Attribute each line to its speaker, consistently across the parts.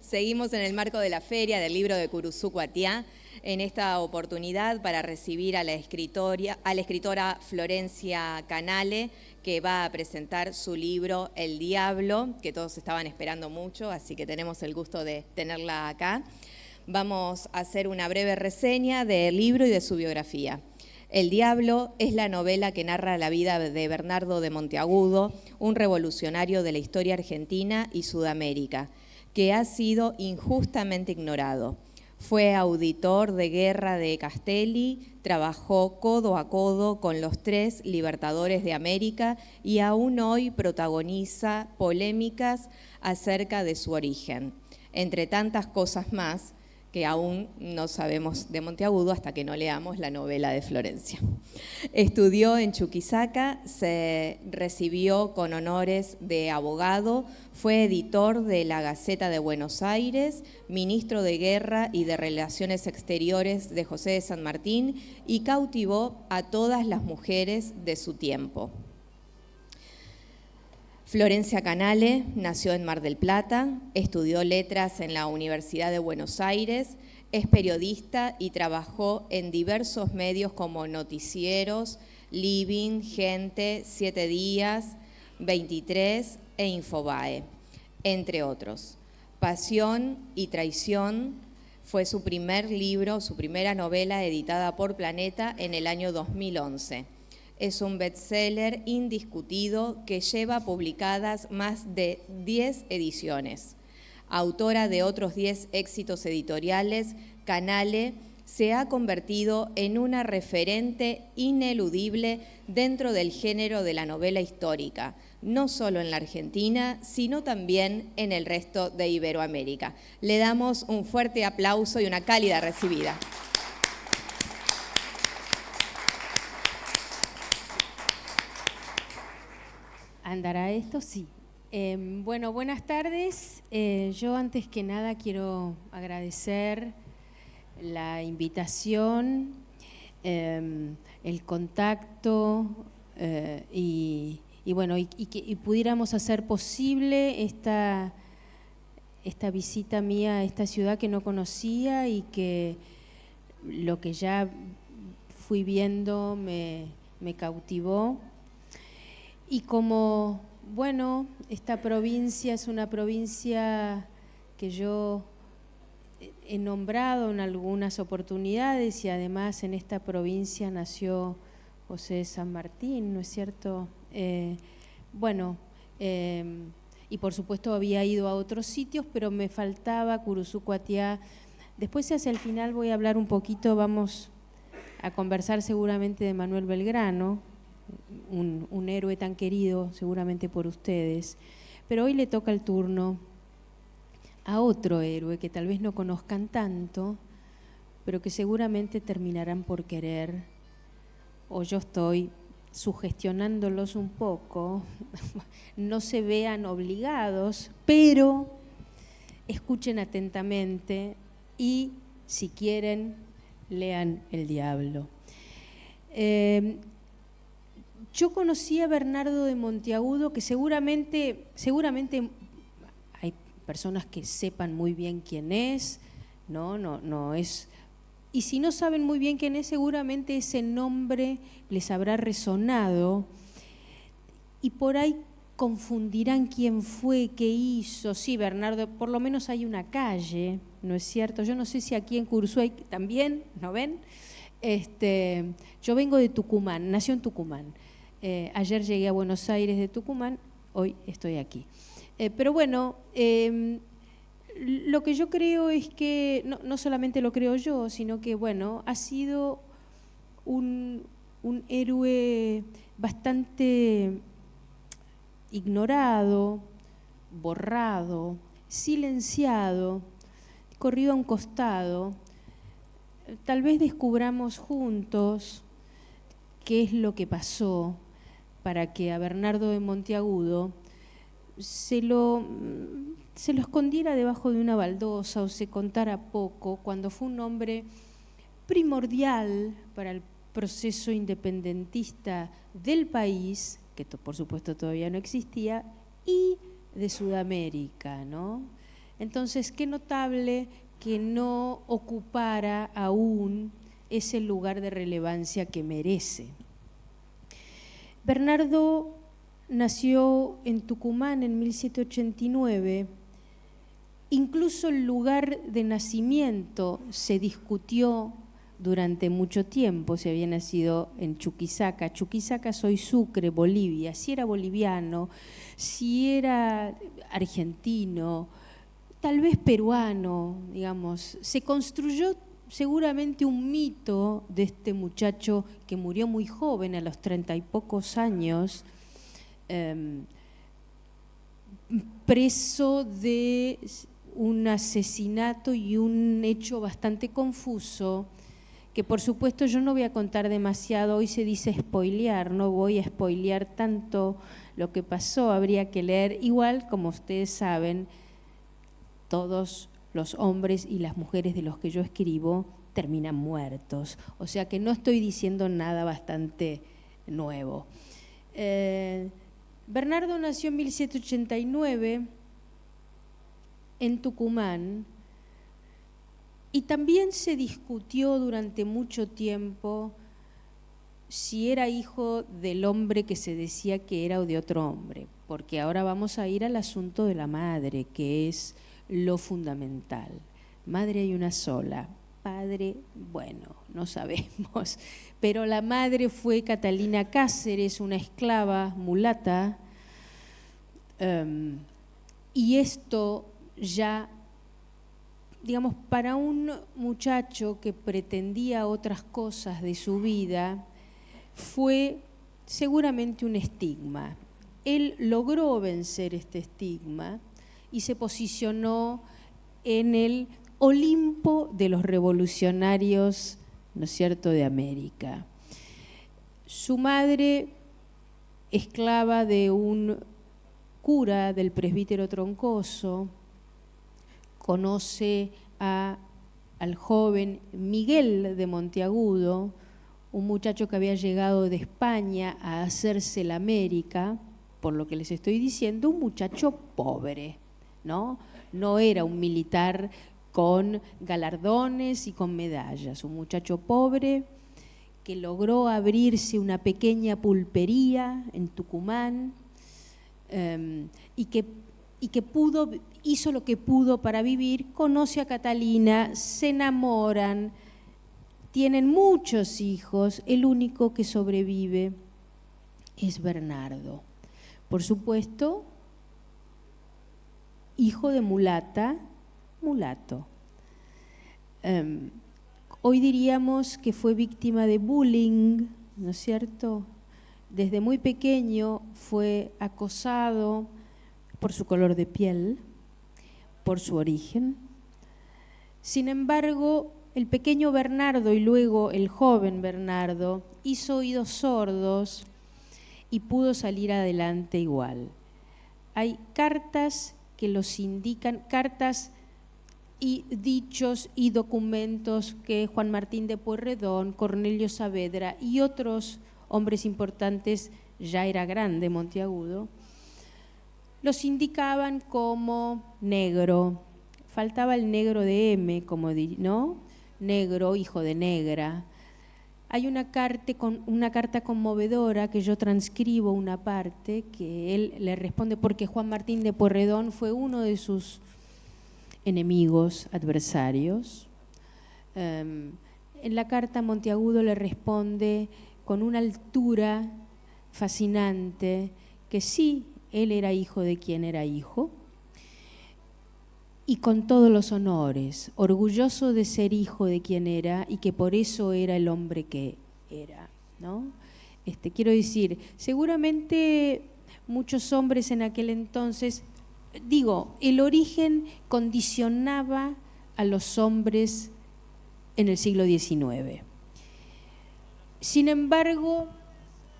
Speaker 1: Seguimos en el marco de la Feria del Libro de Curuzú Cuatiá, en esta oportunidad para recibir a la escritora Florencia Canale, que va a presentar su libro El Diablo, que todos estaban esperando mucho, así que tenemos el gusto de tenerla acá. Vamos a hacer una breve reseña del libro y de su biografía. El Diablo es la novela que narra la vida de Bernardo de Monteagudo, un revolucionario de la historia argentina y Sudamérica, que ha sido injustamente ignorado. Fue auditor de guerra de Castelli, trabajó codo a codo con los 3 libertadores de América y aún hoy protagoniza polémicas acerca de su origen. Entre tantas cosas más que aún no sabemos de Monteagudo hasta que no leamos la novela de Florencia. Estudió en Chuquisaca, se recibió con honores de abogado, fue editor de la Gaceta de Buenos Aires, ministro de Guerra y de Relaciones Exteriores de José de San Martín y cautivó a todas las mujeres de su tiempo. Florencia Canale nació en Mar del Plata, estudió letras en la Universidad de Buenos Aires, es periodista y trabajó en diversos medios como Noticieros, Living, Gente, 7 Días, 23 e Infobae, entre otros. Pasión y Traición fue su primer libro, su primera novela editada por Planeta en el año 2011. Es un bestseller indiscutido que lleva publicadas más de 10 ediciones. Autora de otros 10 éxitos editoriales, Canale se ha convertido en una referente ineludible dentro del género de la novela histórica, no solo en la Argentina, sino también en el resto de Iberoamérica. Le damos un fuerte aplauso y una cálida recibida.
Speaker 2: ¿Andará esto? Sí. Bueno, buenas tardes. Yo antes que nada quiero agradecer la invitación, el contacto y que pudiéramos hacer posible esta visita mía a esta ciudad que no conocía y que lo que ya fui viendo me cautivó. Y como, bueno, esta provincia es una provincia que yo he nombrado en algunas oportunidades y además en esta provincia nació José de San Martín, ¿no es cierto? Y por supuesto había ido a otros sitios, pero me faltaba Curuzú Cuatiá. Después hacia el final voy a hablar un poquito, vamos a conversar seguramente de Manuel Belgrano, un héroe tan querido seguramente por ustedes, pero hoy le toca el turno a otro héroe que tal vez no conozcan tanto, pero que seguramente terminarán por querer, o yo estoy sugestionándolos un poco, no se vean obligados, pero escuchen atentamente y si quieren lean El Diablo. Yo conocí a Bernardo de Monteagudo, que seguramente hay personas que sepan muy bien quién es, no es. Y si no saben muy bien quién es, seguramente ese nombre les habrá resonado y por ahí confundirán quién fue, qué hizo. Sí, Bernardo, por lo menos hay una calle, ¿no es cierto? Yo no sé si aquí en Curuzú hay también, ¿no ven? Yo vengo de Tucumán, nació en Tucumán. Ayer llegué a Buenos Aires de Tucumán, hoy estoy aquí. Pero bueno, lo que yo creo es que, no solamente lo creo yo, sino que bueno, ha sido un héroe bastante ignorado, borrado, silenciado, corrido a un costado. Tal vez descubramos juntos qué es lo que pasó para que a Bernardo de Monteagudo se lo escondiera debajo de una baldosa o se contara poco, cuando fue un hombre primordial para el proceso independentista del país, que por supuesto todavía no existía, y de Sudamérica, ¿no? Entonces, qué notable que no ocupara aún ese lugar de relevancia que merece. Bernardo nació en Tucumán en 1789. Incluso el lugar de nacimiento se discutió durante mucho tiempo, si había nacido en Chuquisaca. Chuquisaca, soy Sucre, Bolivia. Si era boliviano, si era argentino, tal vez peruano, digamos. Se construyó seguramente un mito de este muchacho que murió muy joven, a los 30 y pocos años, preso de un asesinato y un hecho bastante confuso, que por supuesto yo no voy a contar demasiado. Hoy se dice spoilear, no voy a spoilear tanto lo que pasó, habría que leer. Igual, como ustedes saben, todos los hombres y las mujeres de los que yo escribo terminan muertos, o sea que no estoy diciendo nada bastante nuevo. Bernardo nació en 1789 en Tucumán y también se discutió durante mucho tiempo si era hijo del hombre que se decía que era o de otro hombre, porque ahora vamos a ir al asunto de la madre, que es lo fundamental. Madre hay una sola, padre, bueno, no sabemos, pero la madre fue Catalina Cáceres, una esclava mulata, y esto ya, digamos, para un muchacho que pretendía otras cosas de su vida, fue seguramente un estigma. Él logró vencer este estigma y se posicionó en el Olimpo de los revolucionarios, ¿no es cierto?, de América. Su madre, esclava de un cura del presbítero Troncoso, conoce al joven Miguel de Monteagudo, un muchacho que había llegado de España a hacerse la América, por lo que les estoy diciendo, un muchacho pobre, ¿no? No era un militar con galardones y con medallas, un muchacho pobre que logró abrirse una pequeña pulpería en Tucumán y que hizo lo que pudo para vivir, conoce a Catalina, se enamoran, tienen muchos hijos, el único que sobrevive es Bernardo. Por supuesto, hijo de mulata, mulato. Hoy diríamos que fue víctima de bullying, ¿no es cierto? Desde muy pequeño fue acosado por su color de piel, por su origen. Sin embargo, el pequeño Bernardo y luego el joven Bernardo hizo oídos sordos y pudo salir adelante igual. Hay cartas que los indican, cartas y dichos y documentos que Juan Martín de Pueyrredón, Cornelio Saavedra y otros hombres importantes, ya era grande Monteagudo, los indicaban como negro. Faltaba el negro de M, como ¿no? Negro, hijo de negra. Hay una carta conmovedora que yo transcribo una parte que él le responde, porque Juan Martín de Pueyrredón fue uno de sus enemigos, adversarios. En la carta Monteagudo le responde con una altura fascinante que sí, él era hijo de quien era hijo, y con todos los honores, orgulloso de ser hijo de quien era y que por eso era el hombre que era, ¿no? Quiero decir, seguramente muchos hombres en aquel entonces, el origen condicionaba a los hombres en el siglo XIX. Sin embargo,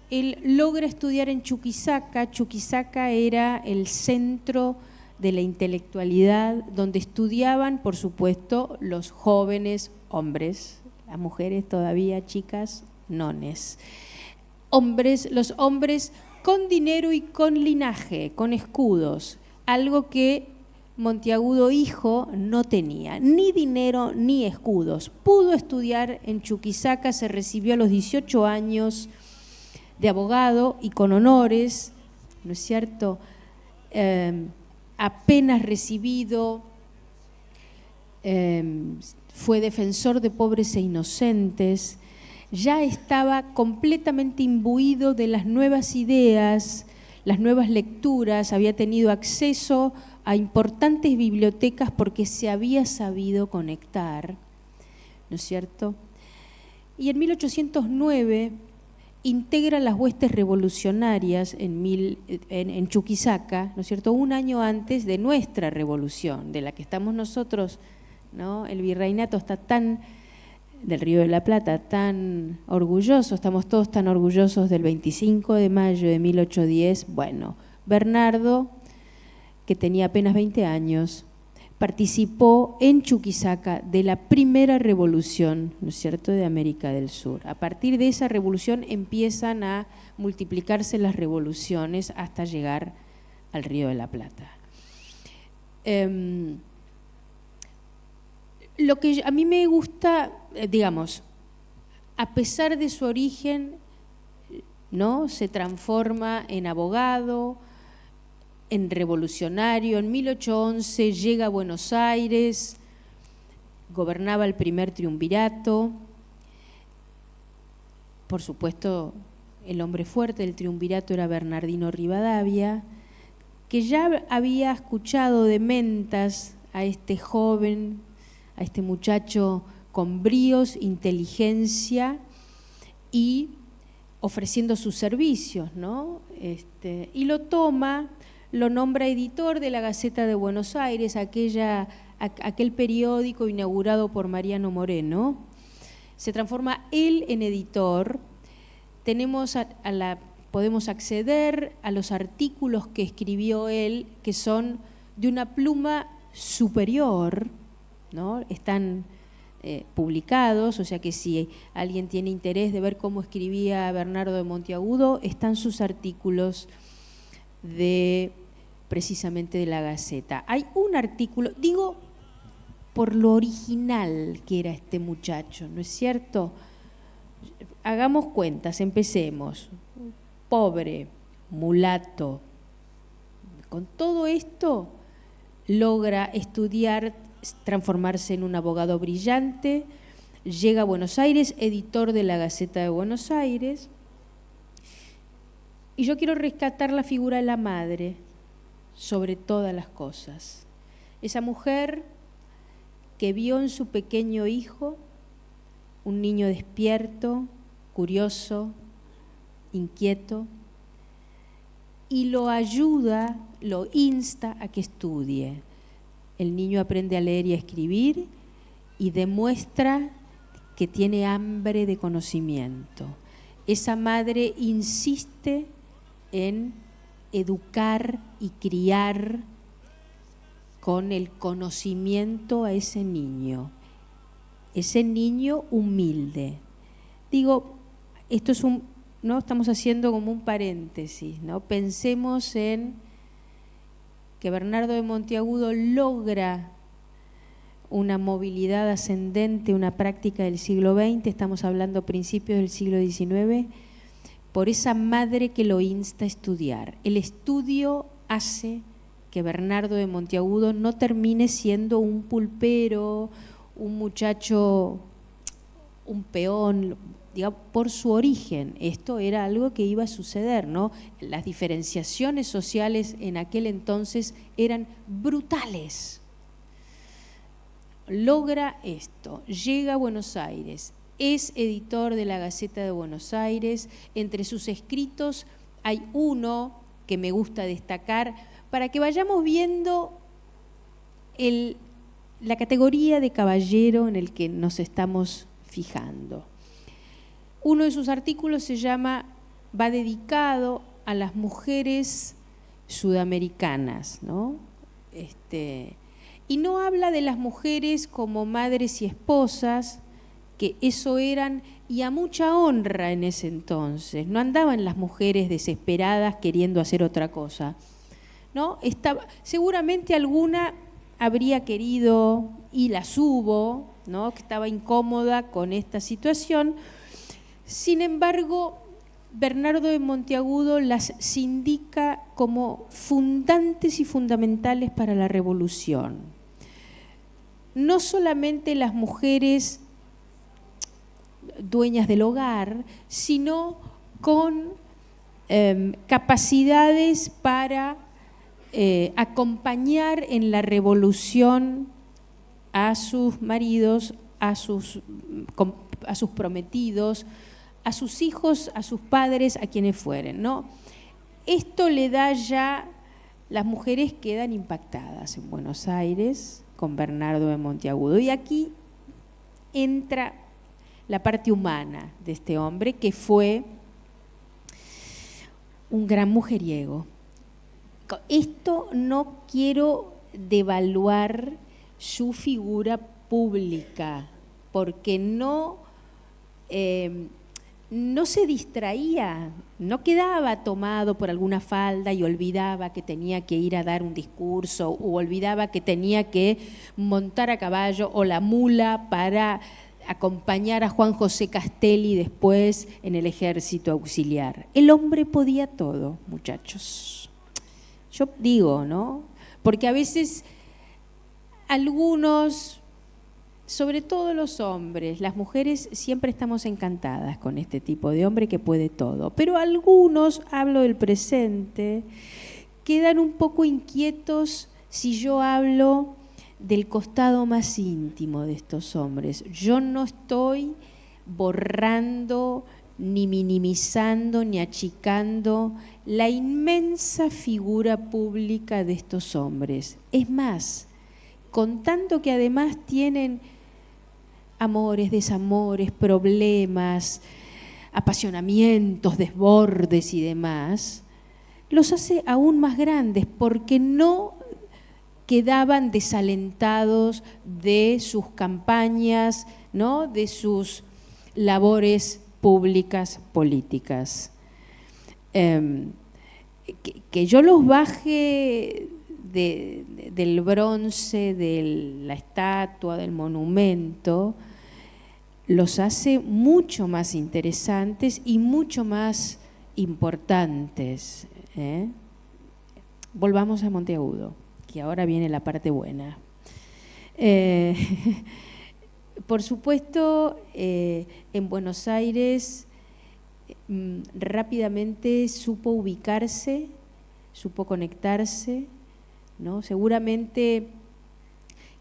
Speaker 2: él logra estudiar en Chuquisaca. Chuquisaca era el centro de la intelectualidad, donde estudiaban, por supuesto, los jóvenes hombres, las mujeres todavía chicas, nones. Los hombres con dinero y con linaje, con escudos, algo que Monteagudo hijo no tenía ni dinero ni escudos. Pudo estudiar en Chuquisaca, se recibió a los 18 años de abogado y con honores, ¿no es cierto? Apenas recibido, fue defensor de pobres e inocentes, ya estaba completamente imbuido de las nuevas ideas, las nuevas lecturas, había tenido acceso a importantes bibliotecas porque se había sabido conectar, ¿no es cierto? Y en 1809 integra las huestes revolucionarias en Chuquisaca, ¿no es cierto?, un año antes de nuestra revolución, de la que estamos nosotros, ¿no? El virreinato está tan, del Río de la Plata, tan orgulloso, estamos todos tan orgullosos del 25 de mayo de 1810. Bueno, Bernardo, que tenía apenas 20 años, participó en Chuquisaca de la primera revolución, ¿no es cierto?, de América del Sur. A partir de esa revolución empiezan a multiplicarse las revoluciones hasta llegar al Río de la Plata. Lo que a mí me gusta, digamos, a pesar de su origen, ¿no?, se transforma en abogado, en revolucionario. En 1811 llega a Buenos Aires, gobernaba el primer triunvirato. Por supuesto, el hombre fuerte del triunvirato era Bernardino Rivadavia, que ya había escuchado de mentas a este joven, a este muchacho con bríos, inteligencia y ofreciendo sus servicios, ¿no? Y lo toma, lo nombra editor de la Gaceta de Buenos Aires, aquel periódico inaugurado por Mariano Moreno. Se transforma él en editor. Podemos acceder a los artículos que escribió él, que son de una pluma superior, ¿no? Están publicados, o sea que si alguien tiene interés de ver cómo escribía Bernardo de Monteagudo, están sus artículos precisamente de la Gaceta. Hay un artículo, digo por lo original que era este muchacho, ¿no es cierto? Hagamos cuentas, empecemos. Pobre, mulato. Con todo esto logra estudiar, transformarse en un abogado brillante, llega a Buenos Aires, editor de la Gaceta de Buenos Aires. Y yo quiero rescatar la figura de la madre sobre todas las cosas. Esa mujer que vio en su pequeño hijo un niño despierto, curioso, inquieto, y lo ayuda, lo insta a que estudie. El niño aprende a leer y a escribir y demuestra que tiene hambre de conocimiento. Esa madre insiste en educar y criar con el conocimiento a ese niño humilde. Digo, esto es ¿no? Estamos haciendo como un paréntesis, ¿no? Pensemos en que Bernardo de Monteagudo logra una movilidad ascendente, una práctica del siglo XX, estamos hablando principios del siglo XIX, por esa madre que lo insta a estudiar. El estudio hace que Bernardo de Monteagudo no termine siendo un pulpero, un muchacho, un peón, digamos, por su origen. Esto era algo que iba a suceder, ¿no? Las diferenciaciones sociales en aquel entonces eran brutales. Logra esto, llega a Buenos Aires, es editor de la Gaceta de Buenos Aires. Entre sus escritos hay uno que me gusta destacar para que vayamos viendo la categoría de caballero en el que nos estamos fijando. Uno de sus artículos va dedicado a las mujeres sudamericanas, ¿no? Y no habla de las mujeres como madres y esposas, que eso eran, y a mucha honra en ese entonces. No andaban las mujeres desesperadas queriendo hacer otra cosa, ¿no? Seguramente alguna habría querido, y las hubo, ¿no?, que estaba incómoda con esta situación. Sin embargo, Bernardo de Monteagudo las sindica como fundantes y fundamentales para la revolución. No solamente las mujeres dueñas del hogar, sino con capacidades para acompañar en la revolución a sus maridos, a sus prometidos, a sus hijos, a sus padres, a quienes fueren, ¿no? Esto le da ya, las mujeres quedan impactadas en Buenos Aires con Bernardo de Monteagudo. Y aquí entra la parte humana de este hombre, que fue un gran mujeriego. Esto no quiero devaluar su figura pública, porque no se distraía, no quedaba tomado por alguna falda y olvidaba que tenía que ir a dar un discurso, o olvidaba que tenía que montar a caballo o la mula para acompañar a Juan José Castelli después en el ejército auxiliar. El hombre podía todo, muchachos. Yo digo, ¿no? Porque a veces algunos, sobre todo los hombres, las mujeres siempre estamos encantadas con este tipo de hombre que puede todo, pero algunos, hablo del presente, quedan un poco inquietos si yo hablo del costado más íntimo de estos hombres. Yo no estoy borrando, ni minimizando, ni achicando la inmensa figura pública de estos hombres. Es más, contando que además tienen amores, desamores, problemas, apasionamientos, desbordes y demás, los hace aún más grandes, porque no quedaban desalentados de sus campañas, ¿no?, de sus labores públicas políticas. Que yo los baje del bronce, de la estatua, del monumento, los hace mucho más interesantes y mucho más importantes. Volvamos a Monteagudo, que ahora viene la parte buena. Por supuesto, en Buenos Aires rápidamente supo ubicarse, supo conectarse, ¿no? Seguramente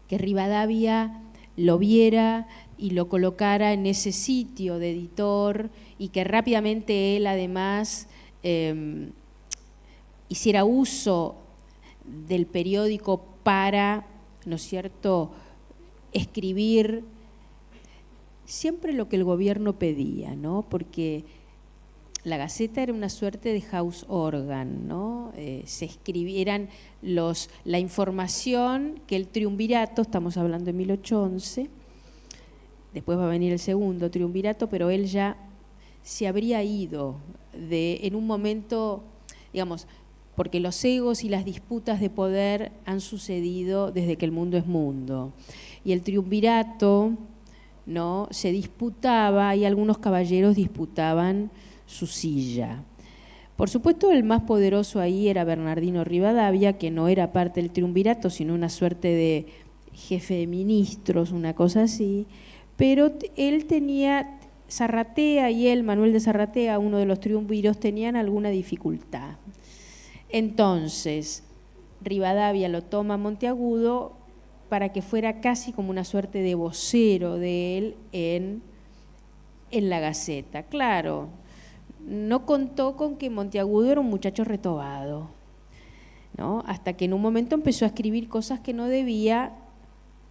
Speaker 2: que Rivadavia lo viera y lo colocara en ese sitio de editor, y que rápidamente él además hiciera uso del periódico para, ¿no es cierto?, escribir siempre lo que el gobierno pedía, ¿no? Porque la Gaceta era una suerte de house organ, ¿no? Se escribieran la información que el triunvirato, estamos hablando de 1811, después va a venir el segundo triunvirato, pero él ya se habría ido en un momento, digamos, porque los egos y las disputas de poder han sucedido desde que el mundo es mundo. Y el triunvirato, ¿no?, se disputaba, y algunos caballeros disputaban su silla. Por supuesto, el más poderoso ahí era Bernardino Rivadavia, que no era parte del triunvirato, sino una suerte de jefe de ministros, una cosa así, pero él tenía, Zarratea y él, Manuel de Zarratea, uno de los triunviros, tenían alguna dificultad. Entonces, Rivadavia lo toma a Monteagudo para que fuera casi como una suerte de vocero de él en la Gaceta. Claro, no contó con que Monteagudo era un muchacho retobado, ¿no? Hasta que en un momento empezó a escribir cosas que no debía.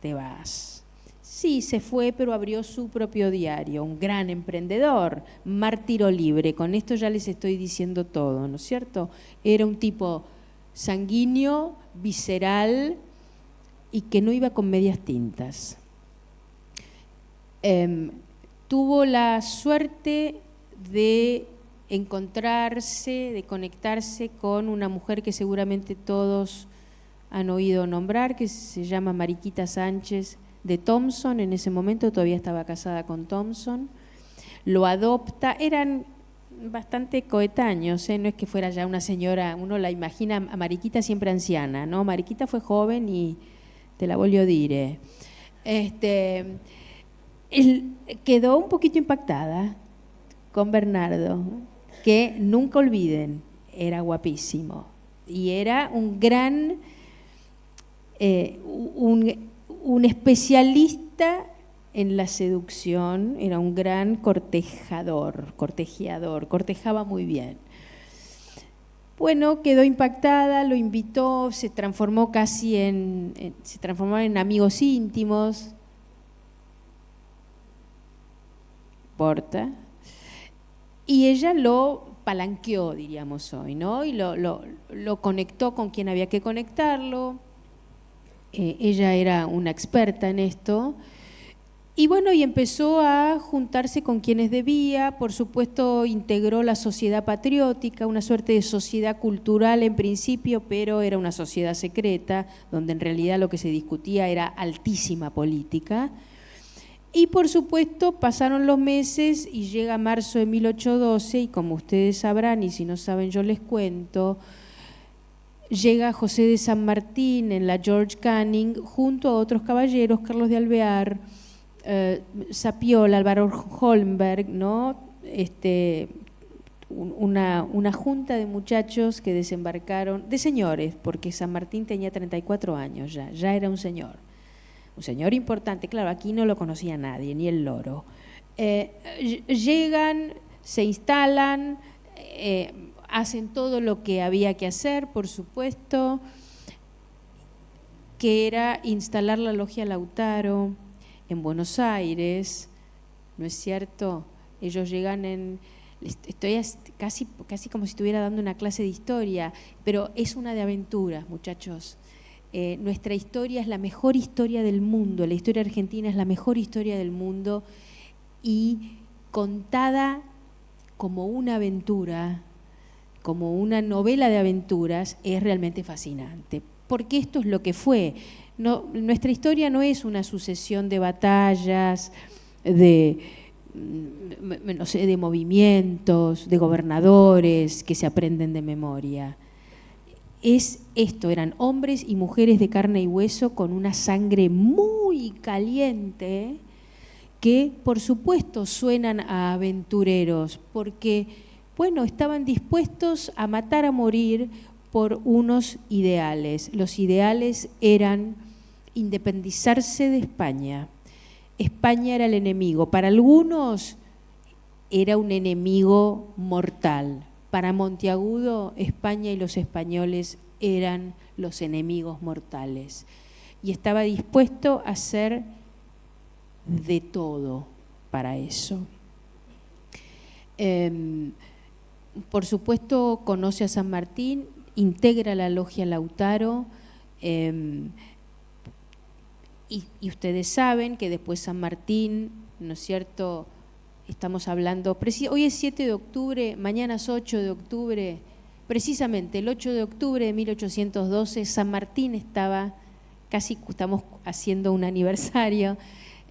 Speaker 2: Te vas. Sí, se fue, pero abrió su propio diario, un gran emprendedor, mártiro libre. Con esto ya les estoy diciendo todo, ¿no es cierto? Era un tipo sanguíneo, visceral y que no iba con medias tintas. Tuvo la suerte de encontrarse, de conectarse con una mujer que seguramente todos han oído nombrar, que se llama Mariquita Sánchez de Thompson. En ese momento todavía estaba casada con Thompson. Lo adopta, eran bastante coetáneos, no es que fuera ya una señora, uno la imagina a Mariquita siempre anciana, ¿no? Mariquita fue joven y te la voglio dire. Quedó un poquito impactada con Bernardo, que nunca olviden, era guapísimo y era un gran, un especialista en la seducción, era un gran cortejeador, cortejaba muy bien. Bueno, quedó impactada, lo invitó, se transformó se transformaron en amigos íntimos. Porta. Y ella lo palanqueó, diríamos hoy, ¿no? Y lo conectó con quien había que conectarlo. Ella era una experta en esto. Y bueno, y empezó a juntarse con quienes debía. Por supuesto, integró la Sociedad Patriótica, una suerte de sociedad cultural en principio, pero era una sociedad secreta, donde en realidad lo que se discutía era altísima política. Y por supuesto pasaron los meses y llega marzo de 1812 y como ustedes sabrán, y si no saben yo les cuento, llega José de San Martín en la George Canning junto a otros caballeros, Carlos de Alvear, Sapiola, Álvaro Holmberg, ¿no? Una junta de muchachos que desembarcaron, de señores, porque San Martín tenía 34 años ya era un señor importante, claro, aquí no lo conocía nadie, ni el loro. Llegan, se instalan, hacen todo lo que había que hacer, por supuesto, que era instalar la Logia Lautaro en Buenos Aires, ¿no es cierto? Ellos llegan estoy casi como si estuviera dando una clase de historia, pero es una de aventuras, muchachos. Nuestra historia es la mejor historia del mundo, la historia argentina es la mejor historia del mundo y contada como una aventura, como una novela de aventuras, es realmente fascinante, porque esto es lo que fue. Nuestra historia no es una sucesión de batallas, de movimientos, de gobernadores que se aprenden de memoria. Es esto, eran hombres y mujeres de carne y hueso con una sangre muy caliente que por supuesto suenan a aventureros porque, bueno, estaban dispuestos a matar, a morir por unos ideales. Los ideales eran independizarse de España. España era el enemigo. Para algunos era un enemigo mortal. Para Monteagudo, España y los españoles eran los enemigos mortales. Y estaba dispuesto a hacer de todo para eso. Por supuesto, conoce a San Martín, integra la Logia Lautaro, y ustedes saben que después San Martín, ¿no es cierto?, estamos hablando, hoy es 7 de octubre, mañana es 8 de octubre, precisamente el 8 de octubre de 1812, San Martín estaba, casi estamos haciendo un aniversario,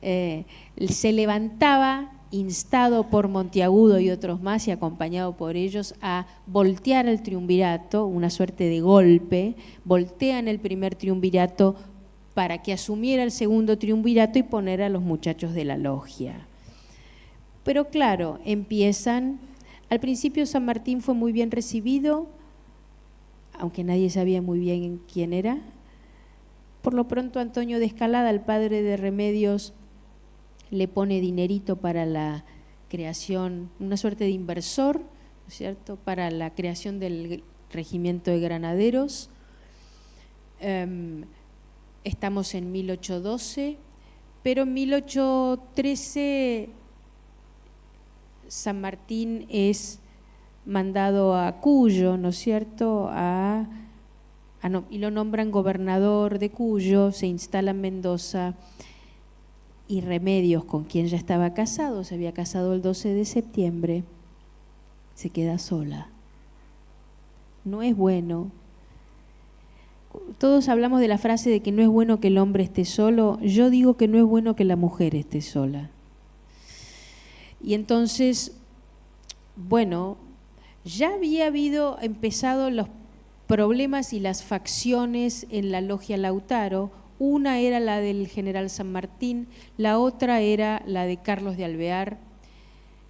Speaker 2: se levantaba, instado por Monteagudo y otros más y acompañado por ellos, a voltear el triunvirato, una suerte de golpe, voltean el primer triunvirato para que asumiera el segundo triunvirato y poner a los muchachos de la logia. Pero claro, empiezan, al principio San Martín fue muy bien recibido, aunque nadie sabía muy bien quién era. Por lo pronto Antonio de Escalada, el padre de Remedios, le pone dinerito para la creación, una suerte de inversor, ¿no es cierto?, para la creación del regimiento de granaderos. Estamos en 1812, pero en 1813 San Martín es mandado a Cuyo, ¿no es cierto?, y lo nombran gobernador de Cuyo, se instala en Mendoza, y Remedios, con quien ya estaba casado, se había casado el 12 de septiembre, se queda sola. No es bueno todos hablamos de la frase de que no es bueno que el hombre esté solo. Yo digo que no es bueno que la mujer esté sola. Y entonces, bueno, ya había empezado los problemas y las facciones en la logia Lautaro. Una era la del general San Martín, la otra era la de Carlos de Alvear.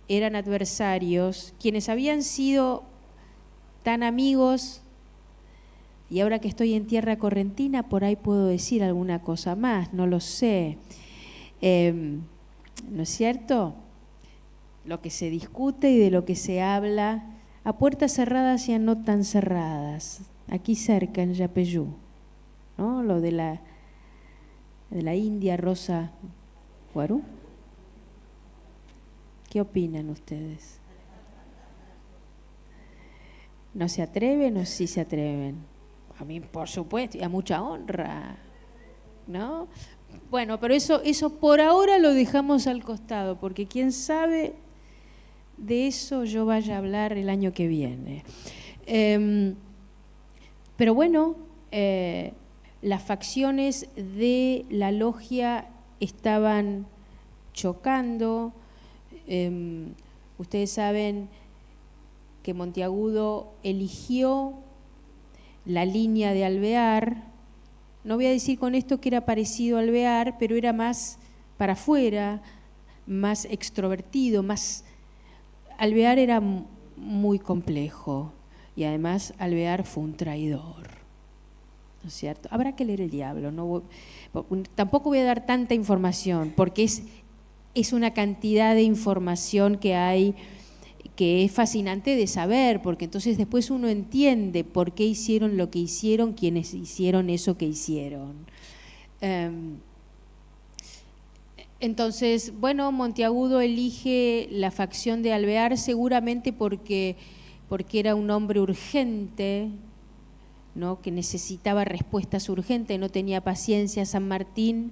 Speaker 2: Eran adversarios, quienes habían sido tan amigos, y ahora que estoy en tierra correntina, por ahí puedo decir alguna cosa más, no lo sé. ¿No es cierto? Lo que se discute y de lo que se habla a puertas cerradas y a no tan cerradas, aquí cerca en Yapeyú, ¿no? Lo de la India Rosa Guarú. ¿Qué opinan ustedes? ¿No se atreven o sí se atreven? A mí, por supuesto, y a mucha honra, ¿no? Bueno, pero eso por ahora lo dejamos al costado, porque quién sabe de eso yo vaya a hablar el año que viene. Pero bueno, las facciones de la logia estaban chocando. Ustedes saben que Monteagudo eligió la línea de Alvear. No voy a decir con esto que era parecido a Alvear, pero era más para afuera, más extrovertido, más... Alvear era muy complejo y además Alvear fue un traidor, ¿no es cierto? Habrá que leer El Diablo, tampoco voy a dar tanta información porque es una cantidad de información que hay que es fascinante de saber, porque entonces después uno entiende por qué hicieron lo que hicieron, quienes hicieron eso que hicieron. Entonces, bueno, Monteagudo elige la facción de Alvear seguramente porque era un hombre urgente, ¿no? Que necesitaba respuestas urgentes, no tenía paciencia. San Martín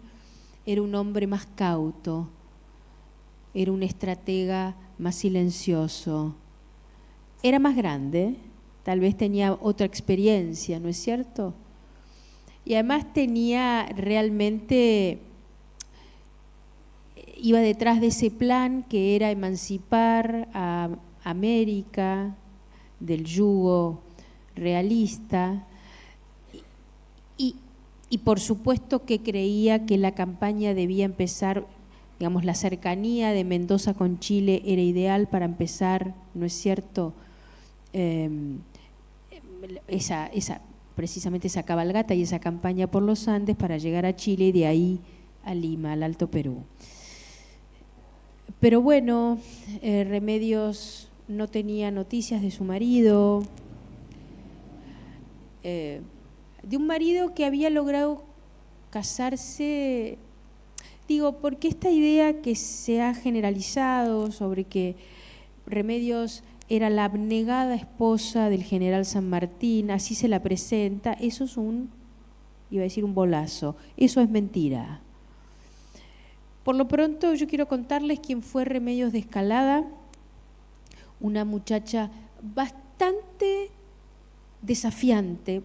Speaker 2: era un hombre más cauto, era un estratega más silencioso, era más grande, tal vez tenía otra experiencia, ¿no es cierto? Y además tenía realmente, iba detrás de ese plan que era emancipar a América del yugo realista y por supuesto que creía que la campaña debía empezar, digamos, la cercanía de Mendoza con Chile era ideal para empezar, ¿no es cierto?, precisamente esa cabalgata y esa campaña por los Andes para llegar a Chile y de ahí a Lima, al Alto Perú. Pero bueno, Remedios no tenía noticias de su marido, de un marido que había logrado casarse, digo, porque esta idea que se ha generalizado sobre que Remedios era la abnegada esposa del general San Martín, así se la presenta, eso es iba a decir un bolazo, eso es mentira. Por lo pronto yo quiero contarles quién fue Remedios de Escalada, una muchacha bastante desafiante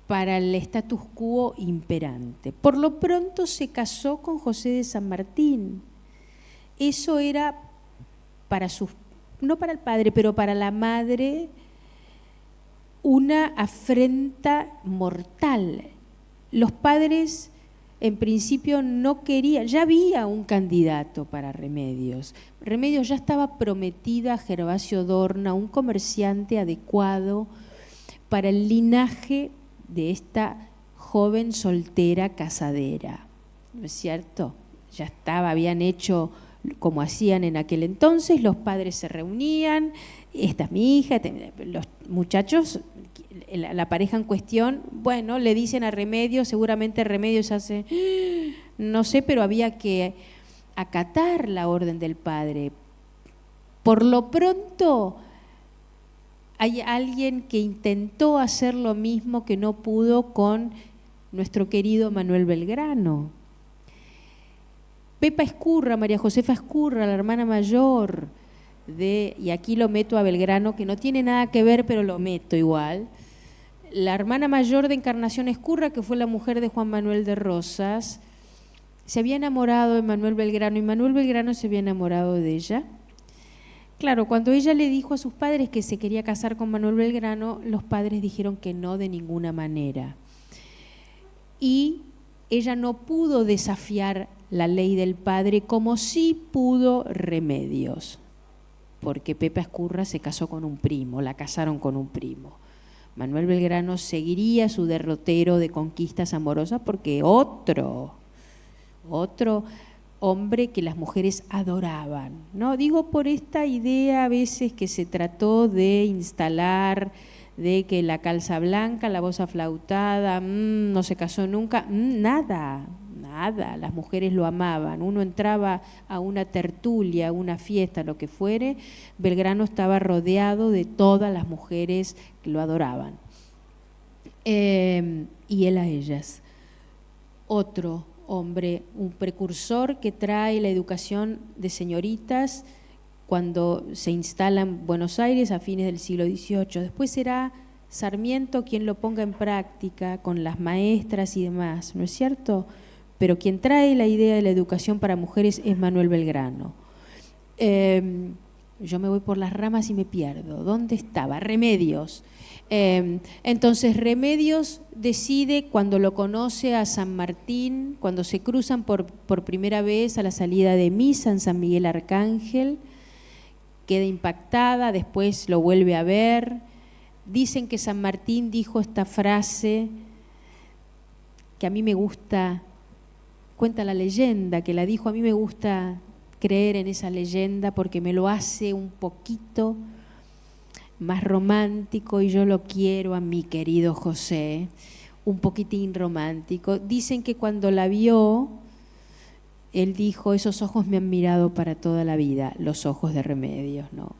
Speaker 2: para el status quo imperante. Por lo pronto se casó con José de San Martín. Eso era no para el padre, pero para la madre, una afrenta mortal. Los padres en principio no querían, ya había un candidato para Remedios. Remedios ya estaba prometida a Gervasio Dorna, un comerciante adecuado para el linaje de esta joven soltera casadera, ¿no es cierto? Ya habían hecho como hacían en aquel entonces, los padres se reunían, esta es mi hija, los muchachos, la pareja en cuestión, bueno, le dicen a Remedios, seguramente Remedios hace, no sé, pero había que acatar la orden del padre. Por lo pronto, hay alguien que intentó hacer lo mismo que no pudo con nuestro querido Manuel Belgrano. Pepa Escurra, María Josefa Escurra, la hermana mayor y aquí lo meto a Belgrano, que no tiene nada que ver, pero lo meto igual, la hermana mayor de Encarnación Ezcurra, que fue la mujer de Juan Manuel de Rosas, se había enamorado de Manuel Belgrano y Manuel Belgrano se había enamorado de ella. Claro, cuando ella le dijo a sus padres que se quería casar con Manuel Belgrano, los padres dijeron que no de ninguna manera. Y ella no pudo desafiar la ley del padre como sí pudo Remedios, porque Pepa Ezcurra se casó con un primo, la casaron con un primo. Manuel Belgrano seguiría su derrotero de conquistas amorosas porque otro hombre que las mujeres adoraban, ¿no? Digo por esta idea a veces que se trató de instalar, de que la calza blanca, la voz aflautada, no se casó nunca, nada, las mujeres lo amaban. Uno entraba a una tertulia, a una fiesta, lo que fuere, Belgrano estaba rodeado de todas las mujeres que lo adoraban. Y él a ellas. Otro hombre, un precursor que trae la educación de señoritas cuando se instala en Buenos Aires a fines del siglo XVIII. Después será Sarmiento quien lo ponga en práctica con las maestras y demás, ¿no es cierto? Pero quien trae la idea de la educación para mujeres es Manuel Belgrano. Yo me voy por las ramas y me pierdo. ¿Dónde estaba? Remedios. Entonces Remedios decide, cuando lo conoce a San Martín, cuando se cruzan por primera vez a la salida de misa en San Miguel Arcángel, queda impactada, después lo vuelve a ver. Dicen que San Martín dijo esta frase que a mí me gusta, cuenta la leyenda que la dijo, a mí me gusta creer en esa leyenda porque me lo hace un poquito más romántico y yo lo quiero a mi querido José, un poquitín romántico. Dicen que cuando la vio, él dijo, esos ojos me han mirado para toda la vida, los ojos de Remedios, ¿no?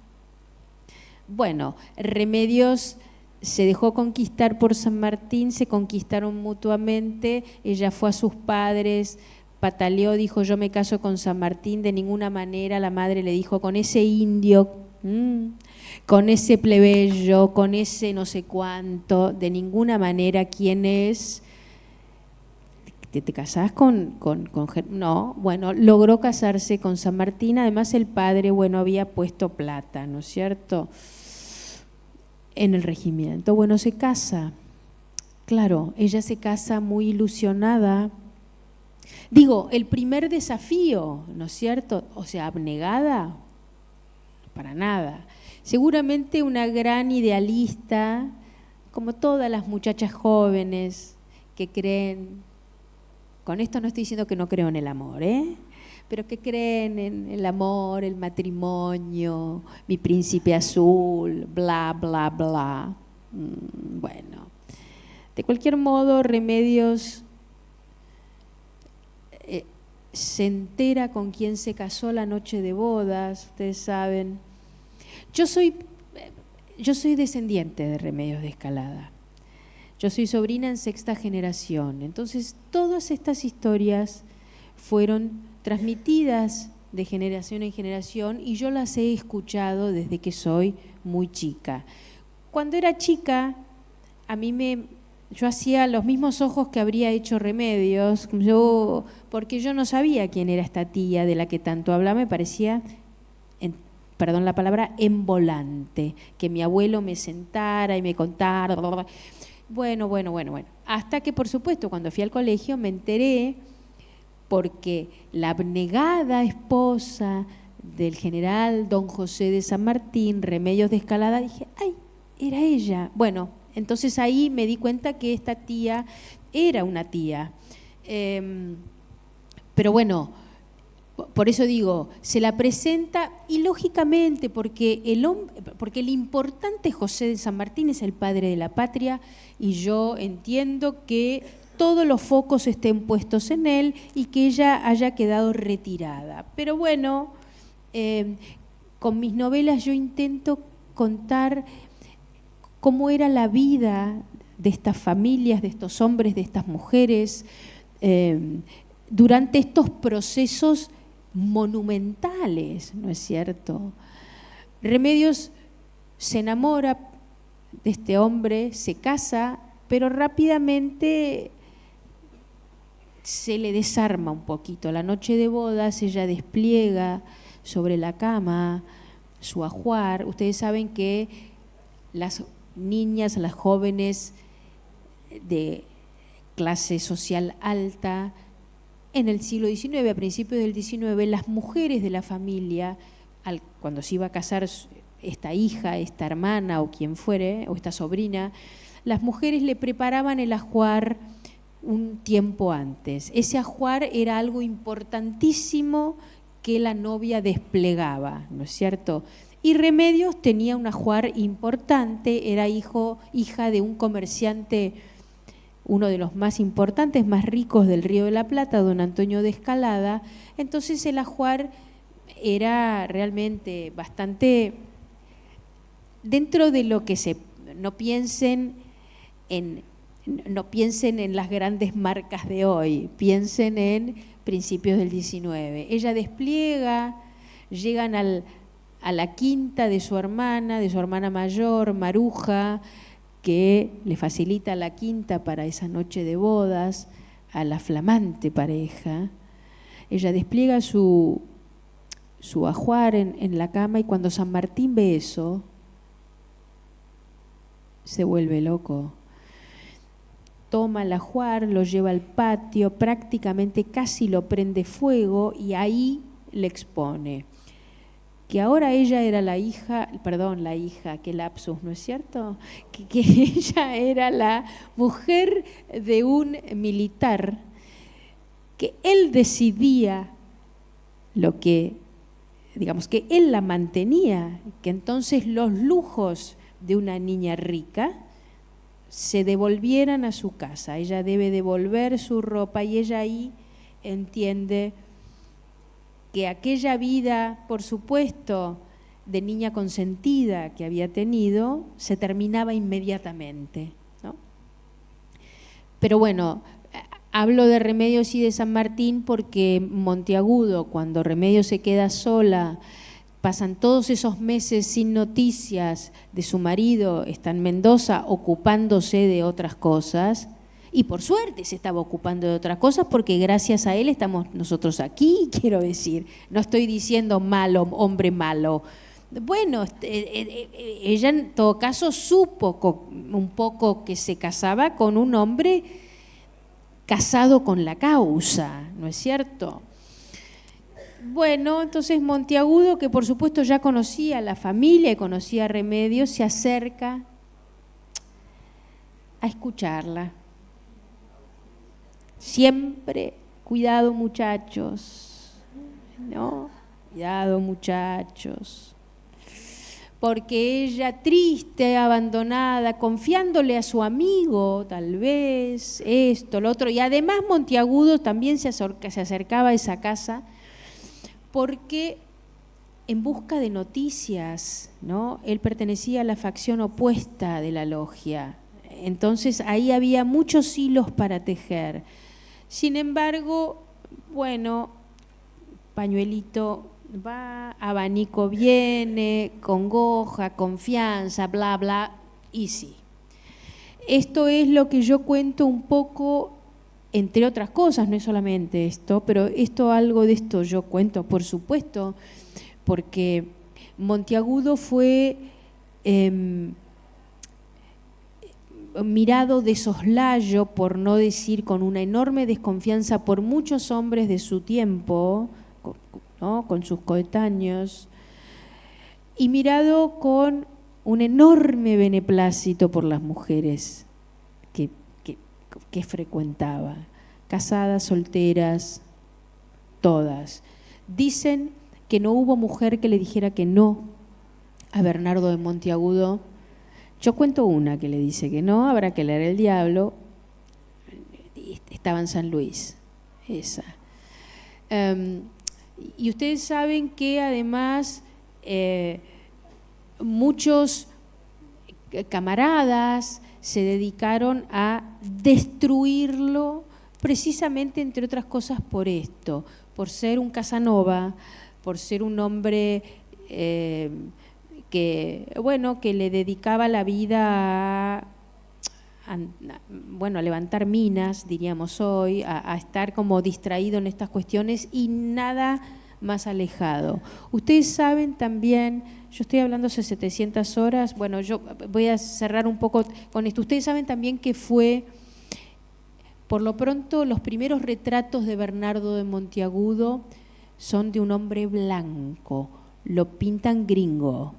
Speaker 2: Bueno, Remedios se dejó conquistar por San Martín, se conquistaron mutuamente, ella fue a sus padres, pataleó, dijo, yo me caso con San Martín, de ninguna manera. La madre le dijo, con ese indio, con ese plebeyo, con ese no sé cuánto, de ninguna manera. ¿Quién es? ¿Te casás con no? Bueno, logró casarse con San Martín, además el padre, bueno, había puesto plata, ¿no es cierto?, en el regimiento. Bueno, se casa, claro, ella se casa muy ilusionada. Digo, el primer desafío, ¿no es cierto?, o sea, abnegada, para nada. Seguramente una gran idealista, como todas las muchachas jóvenes que creen, con esto no estoy diciendo que no creo en el amor, pero que creen en el amor, el matrimonio, mi príncipe azul, bla, bla, bla. Bueno, de cualquier modo, Remedios se entera con quién se casó la noche de bodas, ustedes saben. Yo soy descendiente de Remedios de Escalada. Yo soy sobrina en 6ª generación. Entonces, todas estas historias fueron transmitidas de generación en generación y yo las he escuchado desde que soy muy chica. Cuando era chica, yo hacía los mismos ojos que habría hecho Remedios, porque yo no sabía quién era esta tía de la que tanto hablaba, me parecía, perdón la palabra, envolante, que mi abuelo me sentara y me contara. Bueno. Hasta que, por supuesto, cuando fui al colegio me enteré, porque la abnegada esposa del general don José de San Martín, Remedios de Escalada, dije, ¡ay, era ella! Bueno, entonces ahí me di cuenta que esta tía era una tía. Pero bueno, por eso digo, se la presenta y lógicamente porque el importante José de San Martín es el padre de la patria y yo entiendo que todos los focos estén puestos en él y que ella haya quedado retirada. Pero bueno, con mis novelas yo intento contar cómo era la vida de estas familias, de estos hombres, de estas mujeres, durante estos procesos monumentales, ¿no es cierto? Remedios se enamora de este hombre, se casa, pero rápidamente se le desarma un poquito. La noche de bodas ella despliega sobre la cama su ajuar. Ustedes saben que las niñas, las jóvenes de clase social alta, en el siglo XIX, a principios del XIX, las mujeres de la familia, cuando se iba a casar esta hija, esta hermana o quien fuere, o esta sobrina, las mujeres le preparaban el ajuar un tiempo antes. Ese ajuar era algo importantísimo que la novia desplegaba, ¿no es cierto? Y Remedios tenía un ajuar importante, era hija de un comerciante, uno de los más importantes, más ricos del Río de la Plata, don Antonio de Escalada. Entonces el ajuar era realmente bastante, dentro de lo que no piensen en las grandes marcas de hoy, piensen en principios del XIX. Ella despliega, llegan a la quinta de su hermana mayor, Maruja, que le facilita la quinta para esa noche de bodas a la flamante pareja. Ella despliega su ajuar en la cama, y cuando San Martín ve eso, se vuelve loco. Toma el ajuar, lo lleva al patio, prácticamente casi lo prende fuego, y ahí le expone que ahora ella era la hija, qué lapsus, ¿no es cierto? Que ella era la mujer de un militar, que él decidía que él la mantenía, que entonces los lujos de una niña rica se devolvieran a su casa. Ella debe devolver su ropa, y ella ahí entiende que aquella vida, por supuesto, de niña consentida que había tenido, se terminaba inmediatamente, ¿no? Pero bueno, hablo de Remedios y de San Martín porque Monteagudo, cuando Remedios se queda sola, pasan todos esos meses sin noticias de su marido, está en Mendoza ocupándose de otras cosas, y por suerte se estaba ocupando de otras cosas, porque gracias a él estamos nosotros aquí, quiero decir. No estoy diciendo malo, hombre malo. Bueno, ella en todo caso supo un poco que se casaba con un hombre casado con la causa, ¿no es cierto? Bueno, entonces Monteagudo, que por supuesto ya conocía a la familia y conocía a Remedios, se acerca a escucharla. Siempre, cuidado muchachos, ¿no? Cuidado muchachos. Porque ella, triste, abandonada, confiándole a su amigo, tal vez, esto, lo otro, y además Monteagudo también se acercaba a esa casa porque en busca de noticias, ¿no? Él pertenecía a la facción opuesta de la logia, entonces ahí había muchos hilos para tejer. Sin embargo, bueno, pañuelito va, abanico viene, congoja, confianza, bla, bla, y sí. Esto es lo que yo cuento un poco, entre otras cosas, no es solamente esto, pero algo de esto yo cuento, por supuesto, porque Monteagudo fue mirado de soslayo, por no decir con una enorme desconfianza, por muchos hombres de su tiempo, ¿no? Con sus coetáneos, y mirado con un enorme beneplácito por las mujeres que frecuentaba, casadas, solteras, todas. Dicen que no hubo mujer que le dijera que no a Bernardo de Monteagudo. Yo cuento una que le dice que no, habrá que leer El Diablo, estaba en San Luis, esa. Y ustedes saben que además muchos camaradas se dedicaron a destruirlo, precisamente, entre otras cosas, por esto, por ser un Casanova, por ser un hombre bueno, que le dedicaba la vida a levantar minas, diríamos hoy, a estar como distraído en estas cuestiones y nada más alejado. Ustedes saben también, yo estoy hablando hace 700 horas, bueno, yo voy a cerrar un poco con esto. Ustedes saben también que fue, por lo pronto, los primeros retratos de Bernardo de Monteagudo son de un hombre blanco, lo pintan gringo.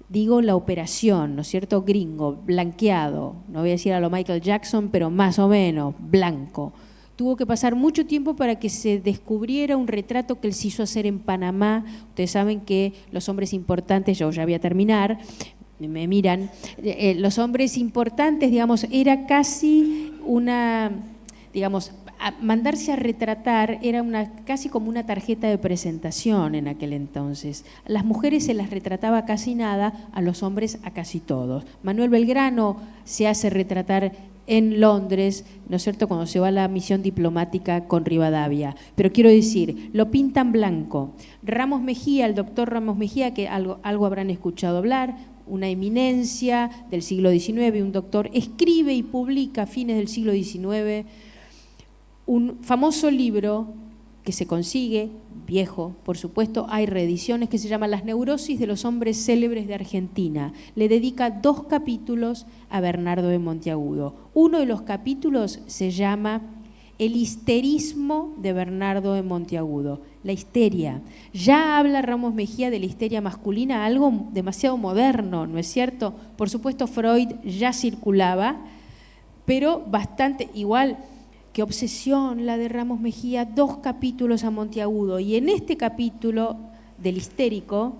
Speaker 2: Digo la operación, ¿no es cierto? Gringo, blanqueado, no voy a decir a lo Michael Jackson, pero más o menos, blanco. Tuvo que pasar mucho tiempo para que se descubriera un retrato que él se hizo hacer en Panamá. Ustedes saben que los hombres importantes, yo ya voy a terminar, me miran, los hombres importantes, digamos, era casi una, digamos, mandarse a retratar era casi como una tarjeta de presentación en aquel entonces. A las mujeres se las retrataba casi nada, a los hombres a casi todos. Manuel Belgrano se hace retratar en Londres, ¿no es cierto?, cuando se va a la misión diplomática con Rivadavia. Pero quiero decir, lo pintan blanco. Ramos Mejía, el doctor Ramos Mejía, que algo habrán escuchado hablar, una eminencia del siglo XIX, un doctor, escribe y publica a fines del siglo XIX un famoso libro que se consigue, viejo, por supuesto, hay reediciones, que se llama Las neurosis de los hombres célebres de Argentina. Le dedica 2 capítulos a Bernardo de Monteagudo. Uno de los capítulos se llama El histerismo de Bernardo de Monteagudo, la histeria. Ya habla Ramos Mejía de la histeria masculina, algo demasiado moderno, ¿no es cierto? Por supuesto, Freud ya circulaba, pero bastante igual. Qué obsesión la de Ramos Mejía, 2 capítulos a Monteagudo. Y en este capítulo del histérico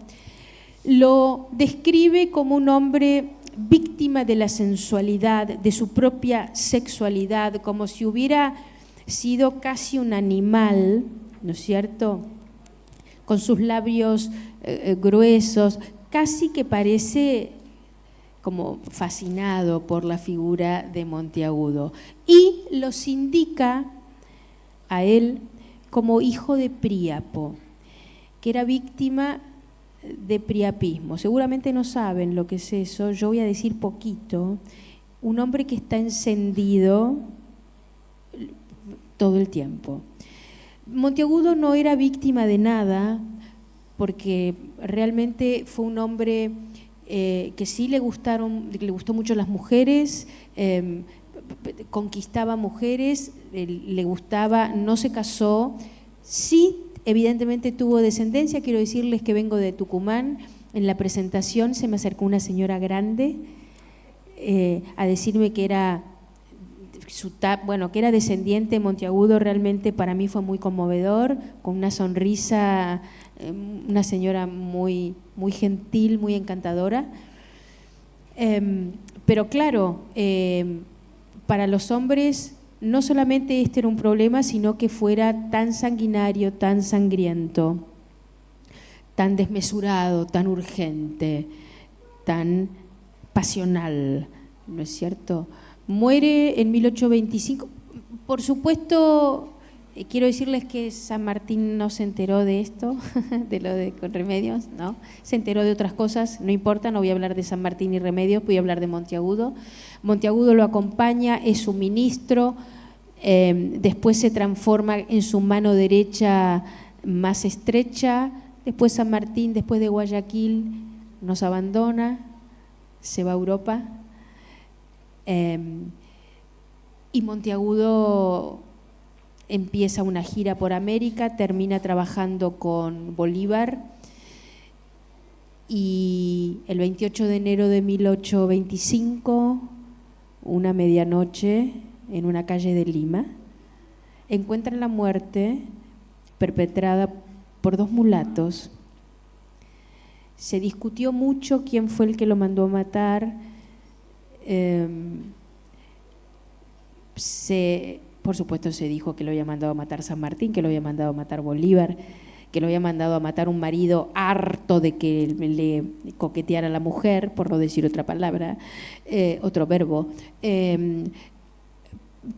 Speaker 2: lo describe como un hombre víctima de la sensualidad, de su propia sexualidad, como si hubiera sido casi un animal, ¿no es cierto?, con sus labios gruesos, casi que parece como fascinado por la figura de Monteagudo, y los indica a él como hijo de Príapo, que era víctima de priapismo. Seguramente no saben lo que es eso, yo voy a decir poquito. Un hombre que está encendido todo el tiempo. Monteagudo no era víctima de nada, porque realmente fue un hombre que sí le gustó mucho las mujeres, conquistaba mujeres, le gustaba, no se casó, sí, evidentemente tuvo descendencia. Quiero decirles que vengo de Tucumán. En la presentación se me acercó una señora grande a decirme que era que era descendiente de Monteagudo. Realmente para mí fue muy conmovedor, con una sonrisa, una señora muy, muy gentil, muy encantadora. Pero claro, para los hombres no solamente este era un problema, sino que fuera tan sanguinario, tan sangriento, tan desmesurado, tan urgente, tan pasional, ¿no es cierto? Muere en 1825. Por supuesto, quiero decirles que San Martín no se enteró de esto, de lo de con Remedios, ¿no? Se enteró de otras cosas, no importa, no voy a hablar de San Martín y Remedios, voy a hablar de Monteagudo. Monteagudo lo acompaña, es su ministro, después se transforma en su mano derecha más estrecha. Después San Martín, después de Guayaquil, nos abandona, se va a Europa. Y Monteagudo empieza una gira por América, termina trabajando con Bolívar, y el 28 de enero de 1825, una medianoche, en una calle de Lima, encuentran la muerte perpetrada por 2 mulatos. Se discutió mucho quién fue el que lo mandó a matar. Por supuesto se dijo que lo había mandado a matar San Martín, que lo había mandado a matar Bolívar, que lo había mandado a matar un marido harto de que le coqueteara a la mujer, por no decir otra palabra, otro verbo.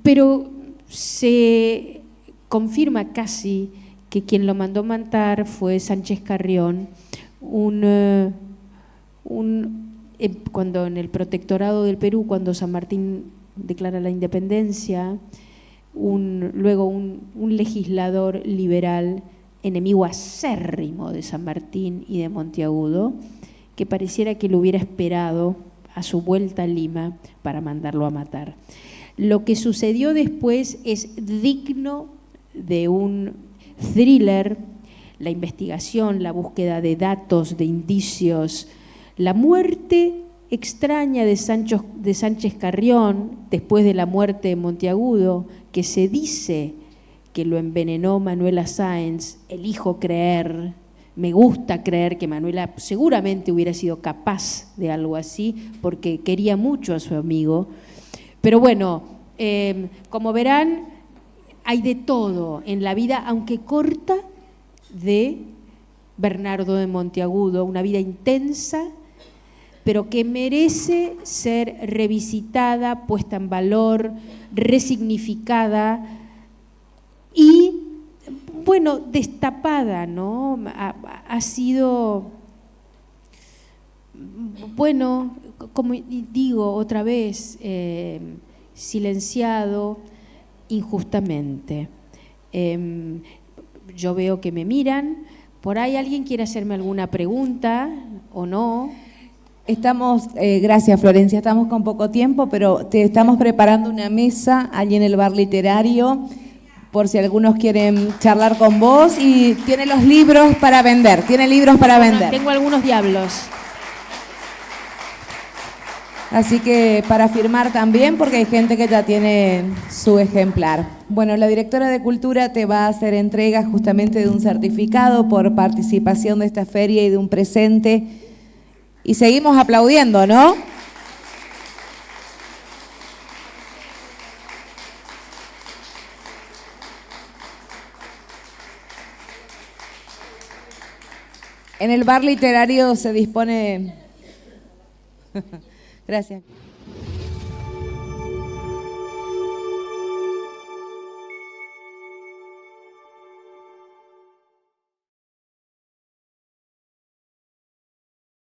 Speaker 2: Pero se confirma casi que quien lo mandó matar fue Sánchez Carrión, un cuando en el protectorado del Perú, cuando San Martín declara la independencia, luego un legislador liberal, enemigo acérrimo de San Martín y de Monteagudo, que pareciera que lo hubiera esperado a su vuelta a Lima para mandarlo a matar. Lo que sucedió después es digno de un thriller, la investigación, la búsqueda de datos, de indicios, la muerte extraña de Sánchez Carrión, después de la muerte de Monteagudo, que se dice que lo envenenó Manuela Sáenz. Elijo creer, me gusta creer que Manuela seguramente hubiera sido capaz de algo así, porque quería mucho a su amigo. Pero bueno, como verán, hay de todo en la vida, aunque corta, de Bernardo de Monteagudo, una vida intensa, pero que merece ser revisitada, puesta en valor, resignificada y, bueno, destapada, ¿no? Ha sido, bueno, como digo otra vez, silenciado injustamente. Yo veo que me miran. ¿Por ahí alguien quiere hacerme alguna pregunta o no?
Speaker 3: Gracias Florencia, estamos con poco tiempo, pero te estamos preparando una mesa allí en el bar literario, por si algunos quieren charlar con vos, y tiene los libros para vender,
Speaker 2: Tengo algunos diablos.
Speaker 3: Así que para firmar también, porque hay gente que ya tiene su ejemplar. Bueno, la directora de Cultura te va a hacer entrega justamente de un certificado por participación de esta feria y de un presente. Y seguimos aplaudiendo, ¿no? En el bar literario se dispone... Gracias.